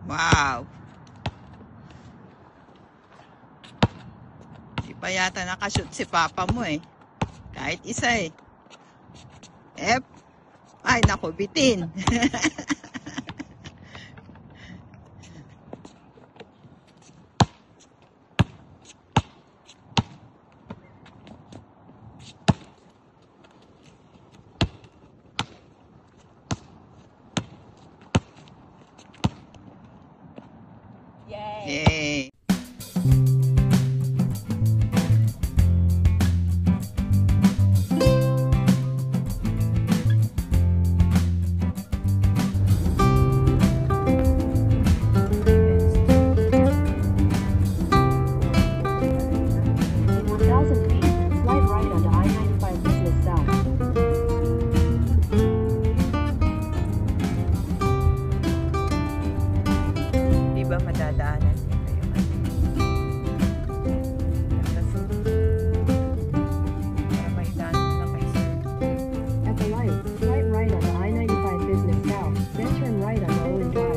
Wow. Di pa yata nakashoot si papa mo eh. Kahit isa eh. Ay, naku, bitin. Yay. Diba madadaanan dito yung para may daan na kayo. At the light, swipe right on the I-95 Business South, then turn right on Owen Drive.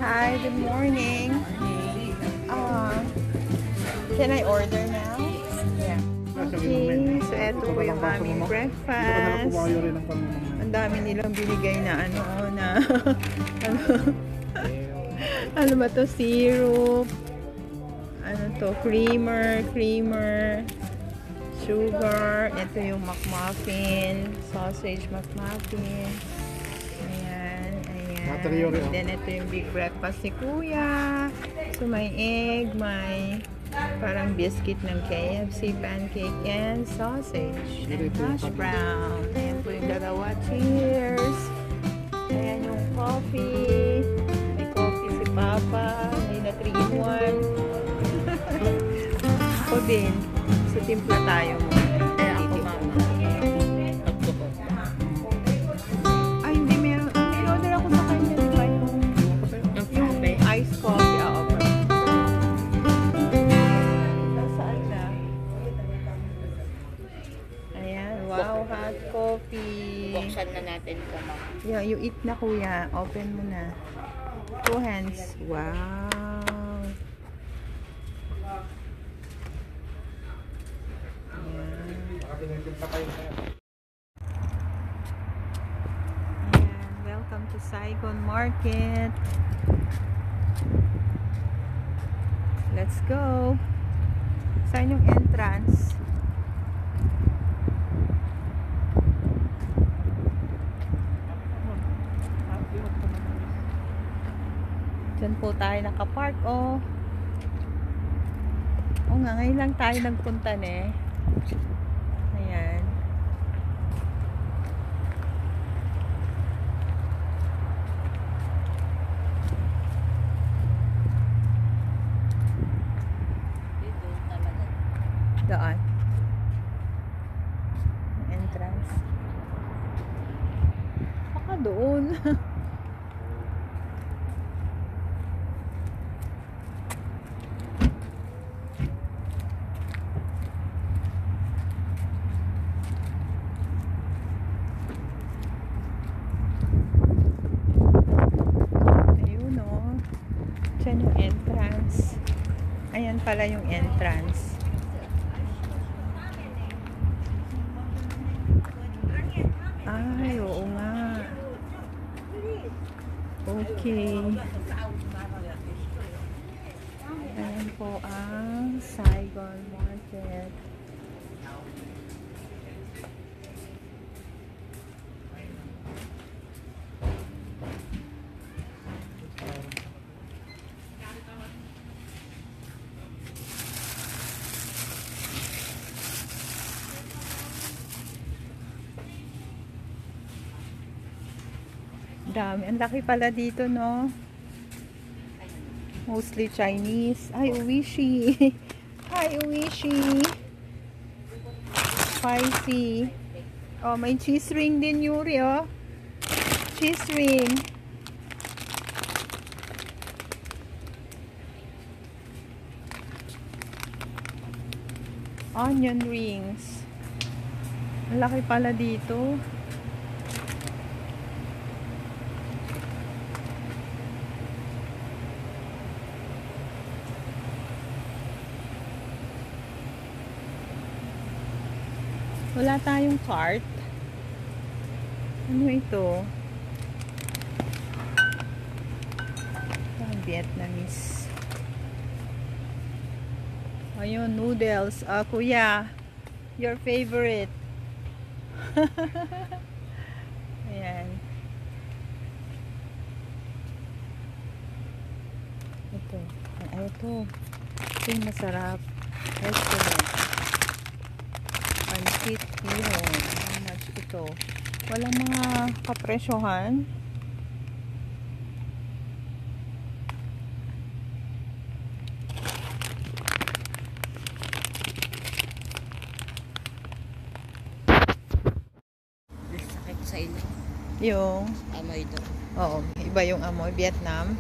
Hi, good morning. Can I order now? Yeah. Okay, so eto po yung aming breakfast. Ang dami nilang binigay na ano ba to? Syrup. Ano to? Creamer, sugar. Ito yung McMuffin, sausage McMuffin. Ayan. Then ito yung big breakfast si Kuya. So may egg, may parang biscuit ng KFC, pancake, and sausage. And hash brown. Ayan po yung dalawa. Cheers! Ayan yung coffee. May coffee si Papa. May na 3-in-1. Ako din. So timpla tayo mo. Kaya ako mama. Ay, hindi meron. May order ako sa kanya. Yung ice coffee. Wow, hot coffee. Buksan na natin ito, ma'am. Yeah, you eat na, Kuya. Open mo na. 2 hands. Wow. Ayan, welcome to Saigon Market. Let's go. Saan yung entrance? Diyan po tayo nakapark, oh. Oo nga, ngayon lang tayo nagpunta, ne. Ayan. Doon. Entrance. Baka doon. Diyan yung entrance. Ayan pala yung entrance. Ay, oo nga. Okay. Ayan po ang Saigon Market. dami. Ang laki pala dito, no? Mostly Chinese. Ay, Uwishi. Hi, Uwishi. Spicy. Oh, may cheese ring din, Yuri, oh. Cheese ring. Onion rings. Ang laki pala dito. Wala tayong cart. Ano ito? Vietnamese. Ayun, noodles. Kuya, your favorite. Ayan. Ito. Ay, ito. Ito yung masarap. Restaurant. Pancit Hihon. How much ito? Walang mga kapresyohan. Sakit sa ilo. Yung, Amoy doon. oo, iba yung amoy. Vietnam.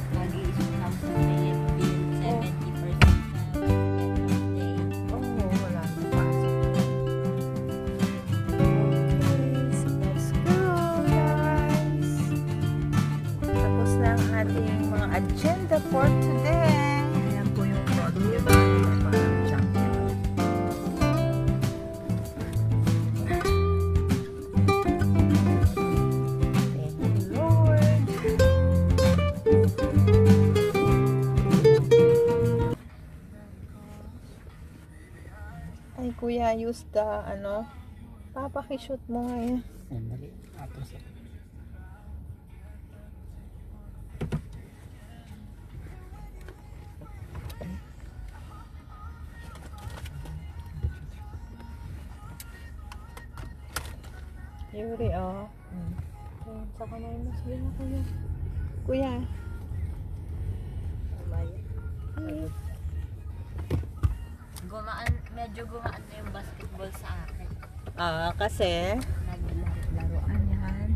Mag-iisip lang sa tingin, 70% Oh, wala na pasok. Okay, so let's go, guys. Tapos na ang ating mga agenda for today. Ayan po yung road, di ba? Parang champion. Thank you, Lord. Ay, kuya, use the, papakishoot mo ngayon. Dali. Tapos Yuri, oh. Okay, saka na yun. Sige na kuya. Kuya. gumaan, medyo gumaan na yung basketball sa akin. Kasi? Naglaruan yan.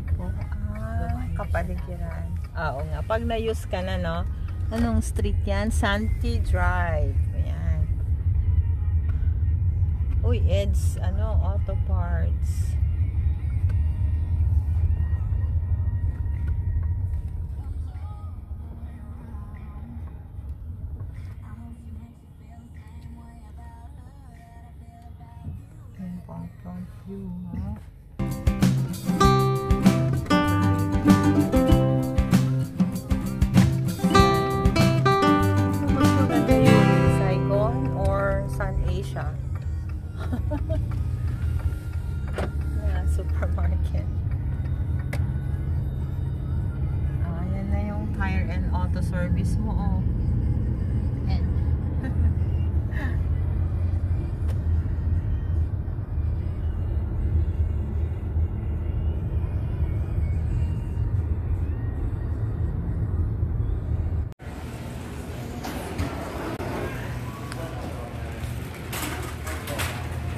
Kapaligiran. Oo nga. Pag na-use ka na, no? Anong street yan? Santee Drive. Ayan. Uy, Ed's, auto parts. Front view, ha? Mas maganda yun, Saigon or Sun Asia? Yeah, supermarket. Yan na yung tire and auto service mo, oh. And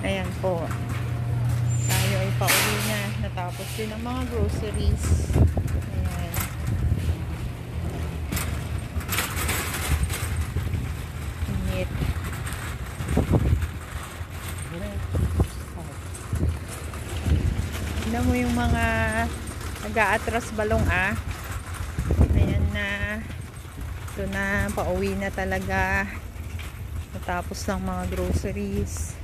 ayan po. Tayo ay pauwi na. Natapos din ang mga groceries. Ayan. Tignan mo yung mga nag-aatras balong Ayan na. Ito na, pauwi na talaga. Natapos ng mga groceries.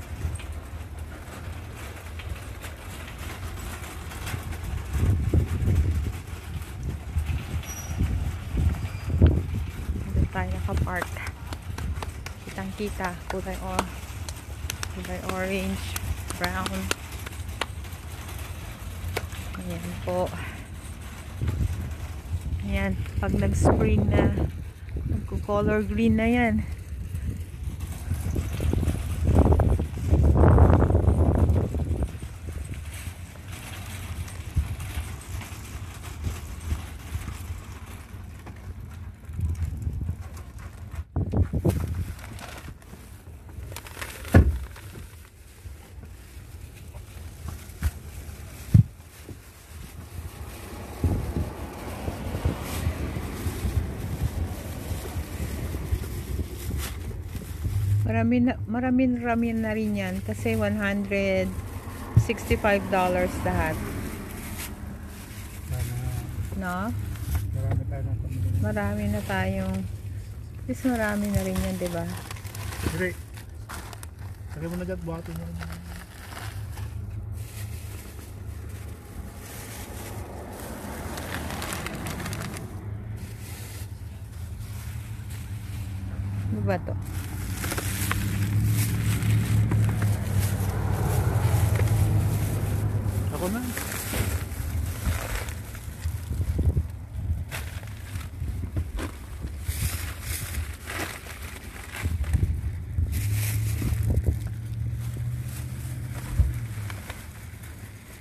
Doon tayo nakapark. Kitang-kita. Kulay orange, brown. Ayan po. Ayan. Pag nag-spring na, nagko-color green na yan. Marami na rin yan kasi $165 lahat. No? Marami na tayong at least marami na rin yan, diba? Great. Lagay mo na dyan, buhatin mo. Ano ba to? Ako na.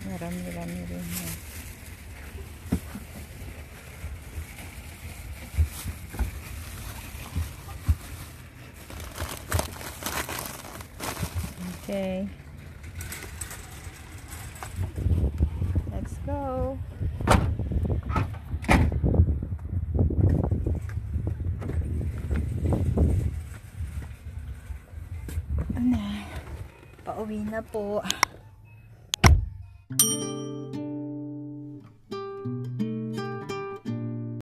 Marami rin yan. Okay. Let's go. Pauwi na po.